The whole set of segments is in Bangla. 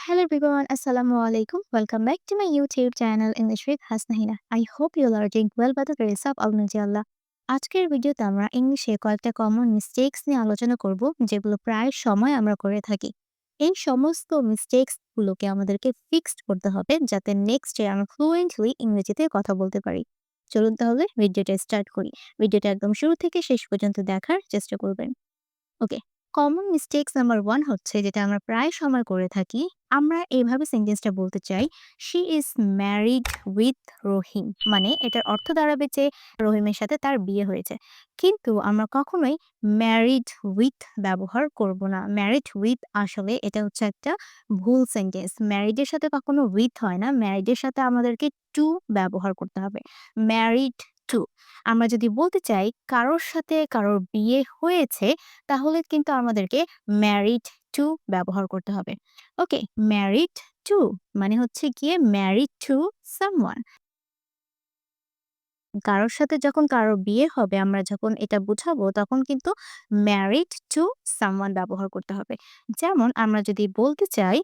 Hello everyone, Assalamu alaikum. Welcome back to my YouTube channel English with Hasnahina. I hope you all are doing well by the grace of Almighty Allah. আজকের ভিডিওতে আমরা ইংলিশে কয়েকটা কমন মিস্টেক্স নিয়ে আলোচনা করব যেগুলো প্রায় সময় আমরা করে থাকি। এই সমস্ত মিস্টেক্স গুলোকে আমাদেরকে ফিক্সড করতে হবে যাতে নেক্সট ডে আমরা ফ্লুয়েন্টলি ইংরেজিতে কথা বলতে পারি। চলুন তাহলে ভিডিওটা স্টার্ট করি। ভিডিওটা একদম শুরু থেকে শেষ পর্যন্ত দেখার চেষ্টা করবেন। ওকে। কমন মিস্টেকস নাম্বার 1 হচ্ছে যেটা আমরা প্রায় সময় করে থাকি। আমরা এইভাবে সেন্টেন্সটা বলতে চাই, "শি ইজ ম্যারিড উইথ রহিম।" মানে এটার অর্থ দাঁড়াবে যে রহিমের সাথে তার বিয়ে হয়েছে। কিন্তু আমরা কখনোই ম্যারিড উইথ ব্যবহার করব না। ম্যারিড উইথ আসলে এটা হচ্ছে একটা ভুল সেন্টেন্স। ম্যারিড এর সাথে কখনো উইথ হয় না। ম্যারিড এর সাথে আমাদেরকে টু ব্যবহার করতে হবে। Married to. আমরা যদি বলতে চাই কারোর সাথে কারোর বিয়ে হয়েছে তাহলে কিন্তু আমাদেরকে married to ব্যবহার করতে হবে। ওকে, married to মানে হচ্ছে গিয়ে married to someone। কারোর সাথে যখন কারোর বিয়ে হবে আমরা যখন এটা বুঝাবো তখন কিন্তু married to someone ব্যবহার করতে হবে। যেমন আমরা যদি বলতে চাই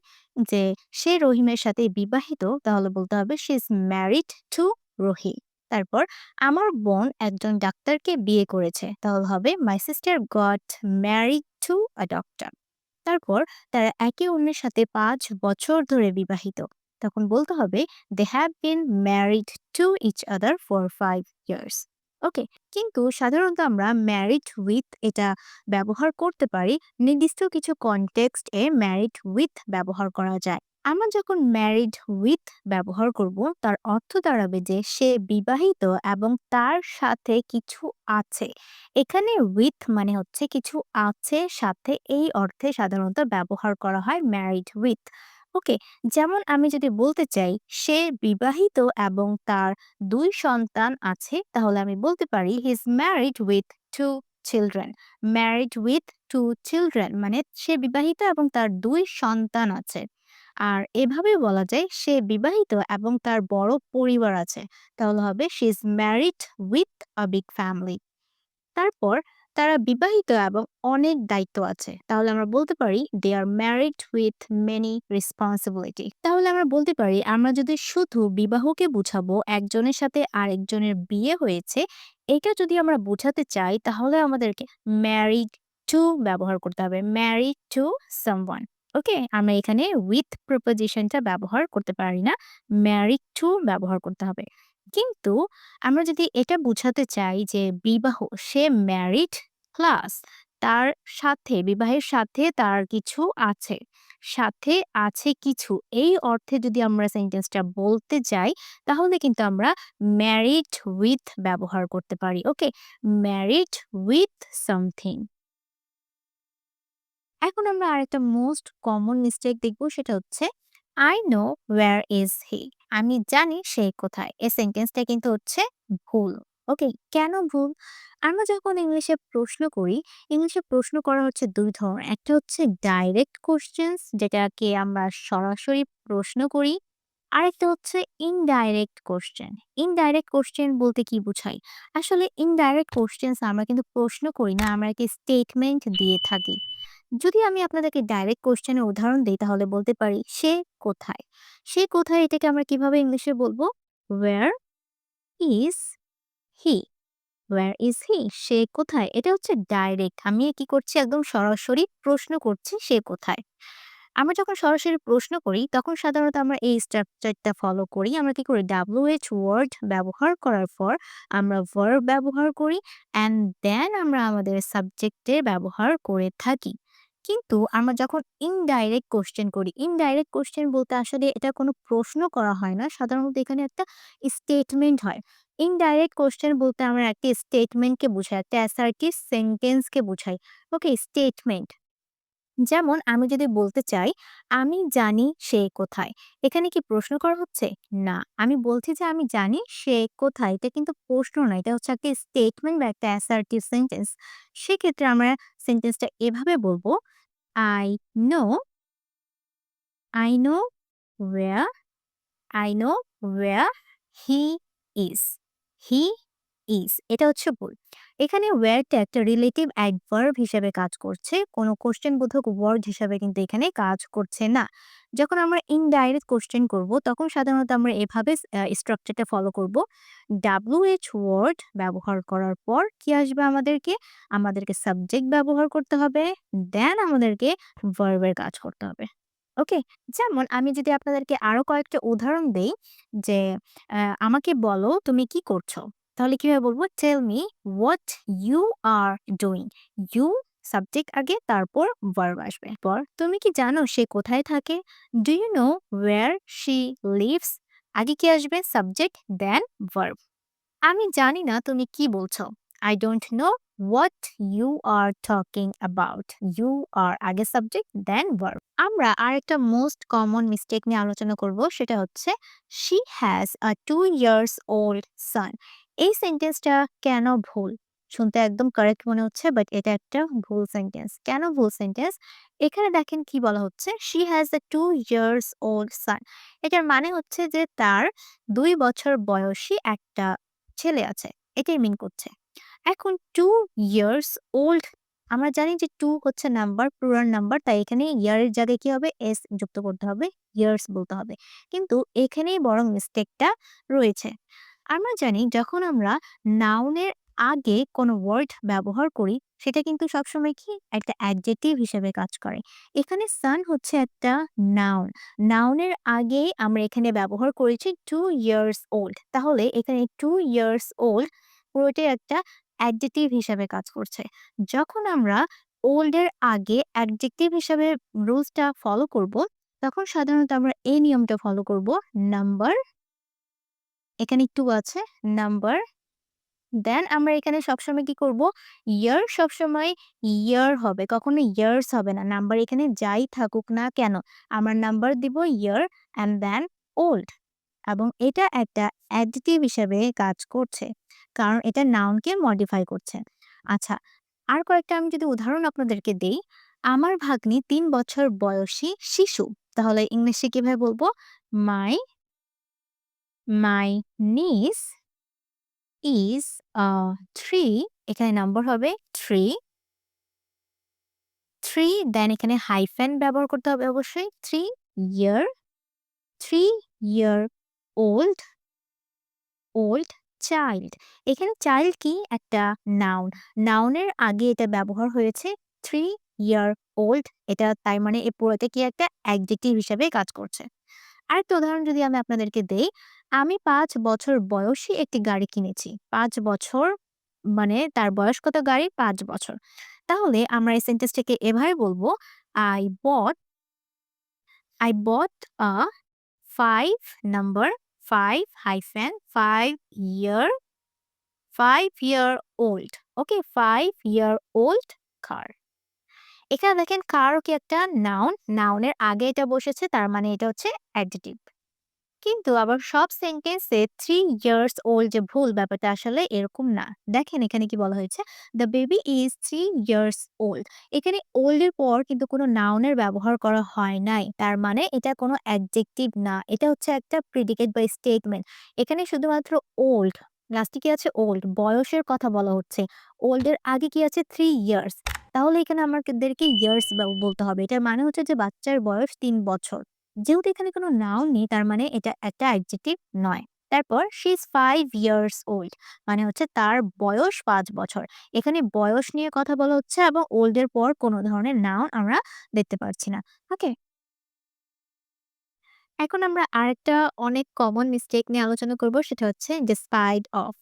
যে সে রহিমের সাথে বিবাহিত তাহলে বলতে হবে she is married to রহিম। তারপর আমার বোন একজন ডাক্তারকে বিয়ে করেছে তাহলে হবে my sister got married to a doctor। তারপর তারা একে অন্যের সাথে ৫ বছর ধরে বিবাহিত। তখন বলতে হবে they have been married to each other for 5 years। ওকে, কিন্তু সাধারণত আমরা married with এটা ব্যবহার করতে পারি নির্দিষ্ট কিছু কনটেক্সট এ married with ব্যবহার করা যায়। আমরা যখন married with ব্যবহার করব তার অর্থ দাঁড়াবে যে সে বিবাহিত এবং তার সাথে কিছু আছে। এখানে with মানে হচ্ছে কিছু আছে সাথে এই অর্থে সাধারণত ব্যবহার করা হয় married with। ওকে, যেমন আমি যদি বলতে চাই সে বিবাহিত এবং তার ২ সন্তান আছে তাহলে আমি বলতে পারি he is married with 2 children. Married with 2 children মানে সে বিবাহিত এবং তার ২ সন্তান আছে। আর এভাবেও বলা যায় সে বিবাহিত এবং তার বড় পরিবার আছে। তাহলে হবে she is married with a big family. তারপর তারা বিবাহিত এবং অনেক দায়িত্ব আছে। তাহলে আমরা বলতে পারি they are married with many responsibility। তাহলে আমরা বলতে পারি আমরা যদি শুধু বিবাহকে বুঝাবো একজনের সাথে আরেকজনের বিয়ে হয়েছে, এটা যদি আমরা বোঝাতে চাই তাহলে আমাদেরকে married to ব্যবহার করতে হবে। married to someone। ওকে? আমরা এখানে with preposition টা ব্যবহার করতে পারি না। married to ব্যবহার করতে হবে। কিন্তু আমরা যদি এটা বুঝাতে চাই যে বিবাহ সে ম্যারিড প্লাস তার সাথে বিবাহের সাথে তার কিছু আছে। সাথে আছে কিছু এই অর্থে যদি আমরা সেন্টেন্সটা বলতে যাই তাহলে কিন্তু আমরা ম্যারিড উইথ ব্যবহার করতে পারি। ওকে? Married with something. এখন আমরা আরেকটা মোস্ট কমন মিস্টেক দেখব সেটা হচ্ছে I know where is he. আমি জানি সে কোথায়। এই সেন্টেন্সটা কিন্তু হচ্ছে ভুল। ওকে, কেন ভুল? আমরা যখন ইংলিশে প্রশ্ন করি, ইংলিশে প্রশ্ন করা হচ্ছে ২ ধরনের। একটা হচ্ছে ডাইরেক্ট কোয়েশ্চেনস যেটাকে আমরা সরাসরি প্রশ্ন করি। আরেকটা হচ্ছে ইনডাইরেক্ট কোয়েশ্চেন। ইনডাইরেক্ট কোয়েশ্চেন বলতে কি বুঝাই? আসলে ইনডাইরেক্ট কোয়েশ্চেনস আমরা কিন্তু প্রশ্ন করি না, আমরা কি স্টেটমেন্ট দিয়ে থাকি। যদি আমি আপনাদেরকে ডাইরেক্ট কোয়েশ্চেন এর উদাহরণ দেই তাহলে বলতে পারি, "সে কোথায়?" সে কোথায় এটাকে আমরা কিভাবে ইংলিশে বলবো? "Where is he?" Where is he? সে কোথায়? এটা হচ্ছে ডাইরেক্ট। আমি কি করছি একদম সরাসরি প্রশ্ন করছি, "সে কোথায়?" আমরা যখন সরাসরি প্রশ্ন করি তখন সাধারণত আমরা এই স্ট্রাকচারটা ফলো করি। আমরা কি করি? WH ওয়ার্ড ব্যবহার করার পর আমরা ভার্ব ব্যবহার করি অ্যান্ড দেন আমরা আমাদের সাবজেক্টের ব্যবহার করে থাকি। কিন্তু আমরা যখন ইনডাইরেক্ট কোয়েশ্চেন করি, ইনডাইরেক্ট কোয়েশ্চেন বলতে আসলে এটা কোনো প্রশ্ন করা হয় না। সাধারণত এখানে একটা স্টেটমেন্ট হয়। ইনডাইরেক্ট কোয়েশ্চেন বলতে আমরা একটা স্টেটমেন্টকে বুঝাই, একটা অ্যাসার্টিভ সেন্টেন্সকে বুঝাই। ওকে, স্টেটমেন্ট। যেমন আমি যদি বলতে চাই, "আমি জানি সে কোথায়।" এখানে কি প্রশ্ন করা হচ্ছে? না। আমি বলছি যে আমি জানি সে কোথায়। এটা কিন্তু প্রশ্ন না। এটা হচ্ছে একটা স্টেটমেন্ট বা একটা অ্যাসার্টিভ সেন্টেন্স। সেক্ষেত্রে আমরা সেন্টেন্সটা এভাবে বলব, "I know, I know where, I know where he is. He is." এটা হচ্ছে ভুল। এখানে ওয়্যারটা একটা রিলেটিভ অ্যাডভার্ব হিসেবে কাজ করছে। কোনো কোয়েশ্চেন বোধক ওয়ার্ড হিসাবে কিন্তু এখানে কাজ করছে না। যখন আমরা ইনডাইরেক্ট কোয়েশ্চেন করব তখন সাধারণত আমরা এভাবে স্ট্রাকচারটা ফলো করব। WH ওয়ার্ড ব্যবহার করার পর কি আসবে আমাদেরকে? আমাদেরকে সাবজেক্ট ব্যবহার করতে হবে। দেন আমাদেরকে ভার্বের কাজ করতে হবে। ওকে? যেমন আমি যদি আপনাদেরকে আরো কয়েকটা উদাহরণ দেই যে, আমাকে বলো তুমি কি করছো? তাহলে কিভাবে বলবো? Tell me what you are doing. You subject আগে তারপর ভার্ব আসবে। তুমি কি জানো সে কোথায় থাকে? Do you know where she lives? আগে কি আসবে? Subject then verb. আমি জানি না তুমি কি বলছো। I don't know what you are talking about. You are আগে সাবজেক্ট দেন ভার্ব। আমরা আরেকটা মোস্ট কমন মিস্টেক নিয়ে আলোচনা করব সেটা হচ্ছে she has a 2 years old son. এই সেন্টেন্সটা কেন ভুল? শুনতে একদম কারেক্ট মনে হচ্ছে বাট এটা একটা ভুল সেন্টেন্স। কেন ভুল সেন্টেন্স? এখানে দেখেন কি বলা হচ্ছে she has a 2 years old son. এটার মানে হচ্ছে যে তার 2 বছর বয়সী একটা ছেলে আছে। এটাই মিন করছে। এখন 2 ইয়ার্স ওল্ড আমরা জানি যে 2 হচ্ছে নাম্বার, প্লুরাল নাম্বার। তাই এখানে ইয়ার এর জায়গায় কি হবে? এস যুক্ত করতে হবে, ইয়ার্স বলতে হবে। কিন্তু এখানেই বরং মিস্টেকটা রয়েছে। আমরা জানি যখন আমরা নাউনের আগে কোনো ওয়ার্ড ব্যবহার করি, সেটা কিন্তু সবসময় কি? একটা অ্যাডজেক্টিভ হিসেবে কাজ করে। এখানে সান হচ্ছে একটা নাউন। নাউনের আগে আমরা এখানে ব্যবহার করেছি 2 ইয়ার্স ওল্ড। তাহলে এখানে 2 ইয়ার্স ওল্ড পুরোটাই একটা অ্যাডজেক্টিভ হিসাবে কাজ করছে। যখন আমরা ওল্ড এর আগে অ্যাডজেক্টিভ হিসাবে রুলসটা ফলো করব, তখন সাধারণত আমরা এই নিয়মটা ফলো করব। নাম্বার, এখানে 2 আছে, নাম্বার দেন আমরা এখানে সবসময় কি করব? ইয়ার সবসময় ইয়ার হবে। কখনো ইয়ার্স হবে না। নাম্বার এখানে যাই থাকুক না কেন, আমরা নাম্বার দিব ইয়ার অ্যান্ড দেন ওল্ড। এবং এটা একটা অ্যাডজেক্টিভ হিসেবে কাজ করছে। কারণ এটা নাউনকে মডিফাই করছে। আচ্ছা, আর কয়েকটা আমি যদি উদাহরণ আপনাদেরকে দেই, আমার ভাগ্নি ৩ বছর বয়সী শিশু। তাহলে ইংলিশে কিভাবে বলবো? মাই মাই নিস ইজ 3, এখানে নাম্বার হবে 3, 3 দেন এখানে হাইফেন ব্যবহার করতে হবে অবশ্যই। 3 ইয়ার, 3 ইয়ার ওল্ড, ওল্ড চাইল্ড। এখানে চাইল্ড কি? একটা নাউন। নাউনের আগে এটা ব্যবহার হয়েছে 3 ইয়ার ওল্ড। এটা তাই মানে এ পুরোটা কি একটা অ্যাডজেক্টিভ হিসেবে কাজ করছে। আরেকটা উদাহরণ যদি আমি আপনাদেরকে দেই, আমি ৫ বছর বয়সী একটি গাড়ি কিনেছি। ৫ বছর মানে তার বয়স কত গাড়ির? ৫ বছর। তাহলে আমরা এই সেন্টেন্সটাকে এভাবে বলবো, I bought I bought a 5 number 5 hyphen 5 year old. Okay? 5 year old car. এখানে দেখেন কারও কি একটা নাউন, নাউনের আগে এটা বসেছে তার মানে এটা হচ্ছে অ্যাডজেক্টিভ। কিন্তু আবার সব সেন্টেন্সে 3 ইয়ার্স ওল্ড যে ভুল ব্যাপারটা আসলে এরকম না। দেখেন এখানে কি বলা হয়েছে? The baby is 3 years old. এখানে ওল্ড এর পর কিন্তু কোনো নাউনের ব্যবহার করা হয় নাই। তার মানে এটা কোনো অ্যাডজেক্টিভ না। এটা হচ্ছে একটা প্রিডিকেট বা স্টেটমেন্ট। এখানে শুধুমাত্র ওল্ড, লাস্টে কি আছে? ওল্ড। বয়সের কথা বলা হচ্ছে। ওল্ড এর আগে কি আছে? 3 ইয়ার্স। তাহলে এখানে আমাদেরকে ইয়ার্স বলতে হবে। এটার মানে হচ্ছে যে বাচ্চার বয়স ৩ বছর। যেহেতু এখানে কোনো নাউন নেই তার মানে এটা একটা অ্যাডজেক্টিভ নয়। তারপর শি ইজ 5 ইয়ার্স ওল্ড মানে হচ্ছে তার বয়স ৫ বছর। এখানে বয়স নিয়ে কথা বলা হচ্ছে এবং ওল্ড এর পর কোনো ধরনের নাউন আমরা দেখতে পারছি না। ওকে? এখন আমরা আরেকটা অনেক কমন মিস্টেক নিয়ে আলোচনা করব সেটা হচ্ছে despite of।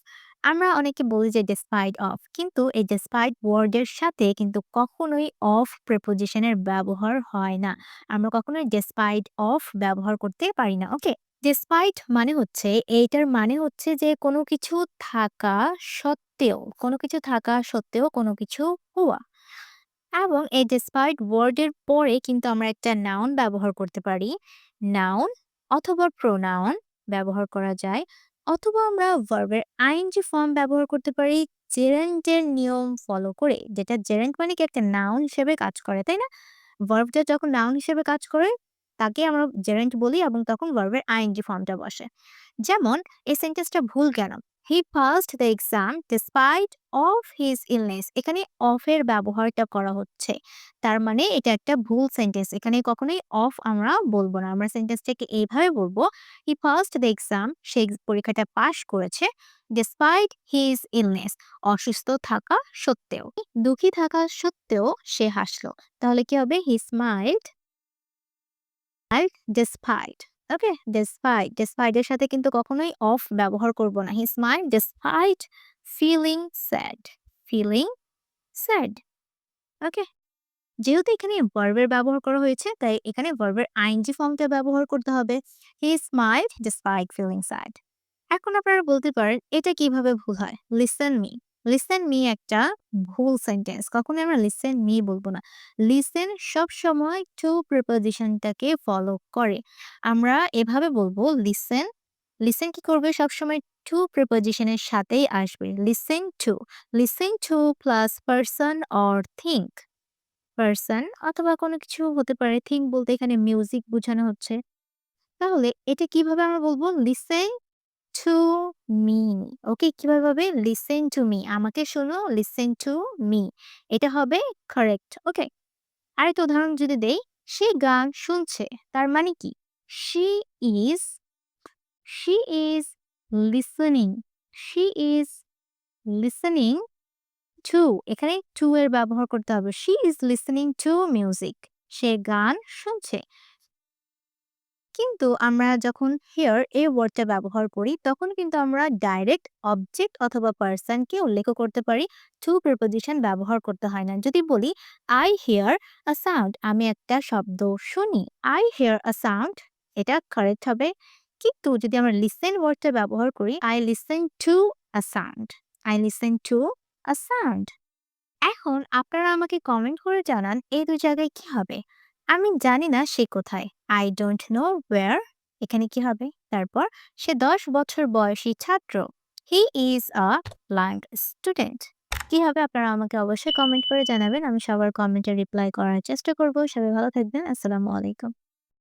আমরা অনেকে বলি যে despite of, কিন্তু এই despite ওয়ার্ডের সাথে কিন্তু কখনোই of প্রিপোজিশনের ব্যবহার হয় না। আমরা কখনোই despite of ব্যবহার করতে পারি না। ওকে? despite মানে হচ্ছে এইটার মানে হচ্ছে যে কোনো কিছু থাকা সত্ত্বেও, কোনো কিছু থাকা সত্ত্বেও কোনো কিছু হওয়া। এবং এই despite ওয়ার্ডের পরে কিন্তু আমরা একটা নাউন ব্যবহার করতে পারি। নাউন অথবা প্রোনাউন ব্যবহার করা যায়। অথবা আমরা ভার্বের আইএনজি ফর্ম ব্যবহার করতে পারি জেরেন্টের নিয়ম ফলো করে। যেটা জেরেন্ট মানে কি একটা নাউন হিসেবে কাজ করে, তাই না? ভার্বটা যখন নাউন হিসেবে কাজ করে তাকে আমরা জেরেন্ট বলি এবং তখন ভার্বের আইএনজি ফর্মটা বসে। যেমন এই সেন্টেন্সটা ভুল কেন? He passed the exam despite of his illness. এখানে অফ এর ব্যবহারটা করা হচ্ছে। তার মানে এটা একটা ভুল সেন্টেন্স। এখানে কখনোই অফ আমরা বলব না। আমরা সেন্টেন্সটাকে এইভাবে বলব, হি পাসড দ্য এক্সাম, সে পরীক্ষাটা পাস করেছে, ডিসপাইট হিজ ইলনেস, অসুস্থ থাকা সত্ত্বেও। দুঃখী থাকা সত্ত্বেও সে হাসলো। তাহলে কি হবে? হি স্মাইলড ডিসপাইট। ওকে? ডিসপাইট এর সাথে কিন্তু কখনোই অফ ব্যবহার করব না। He smiled despite feeling sad. Feeling sad. Okay? যেহেতু এখানে ভার্বের ব্যবহার করা হয়েছে, তাই এখানে ভার্বের আইএনজি ফর্মটা ব্যবহার করতে হবে। হি স্মাইলড ডিসপাইট ফিলিং স্যাড। এখন আপনারা বলতে পারেন এটা কিভাবে ভুল হয়? Listen me. লিসেন মি একটা ভুল সেন্টেন্স। কখনোই আমরা লিসেন মি বলব না। লিসেন সবসময় টু প্রিপোজিশনটাকে ফলো করে। আমরা এভাবে বলবো লিসেন। লিসেন কি করবে? সবসময় টু প্রিপোজিশনের সাথেই আসবে। Listen to. Listen to plus person or think. Person অথবা কোনো কিছু হতে পারে। থিংক বলতে এখানে মিউজিক বোঝানো হচ্ছে। তাহলে এটা কিভাবে আমরা বলবো? Listen to me. ওকে, কিভাবে হবে? Listen to me. আমাকে শোনো, লিসেন টু মি। এটা হবে কারেক্ট। ওকে। আরেকটা উদাহরণ যদি দেই, সে গান শুনছে। তার মানে কি? She is she is listening. She is listening to. এখানে টু এর ব্যবহার করতে হবে। She is listening to music. সে গান শুনছে। কিন্তু আমরা যখন হিয়ার এই ওয়ার্ডটা ব্যবহার করি তখন কিন্তু আমরা ডাইরেক্ট অবজেক্ট অথবা পার্সনকে উল্লেখ করতে পারি। টু প্রিপোজিশন ব্যবহার করতে হয় না। যদি বলি আই হিয়ার আ সাউন্ড, আমি একটা শব্দ শুনি। আই হিয়ার আ সাউন্ড, এটা কারেক্ট হবে। কিন্তু যদি আমরা লিসেন ওয়ার্ডটা ব্যবহার করি, I listen to a sound. I listen to a sound. এখন আপনারা আমাকে কমেন্ট করে জানান এই ২ জায়গায় কি হবে? আমি জানি না সে কোথায়। I don't know where, এখানে কি হবে? তারপর সে ১০ বছর বয়সী ছাত্র। He is a blind student. কি হবে? আপনারা আমাকে অবশ্যই কমেন্ট করে জানাবেন। আমি সবার কমেন্টে রিপ্লাই করার চেষ্টা করব। সবাই ভালো থাকবেন। আসসালামু আলাইকুম।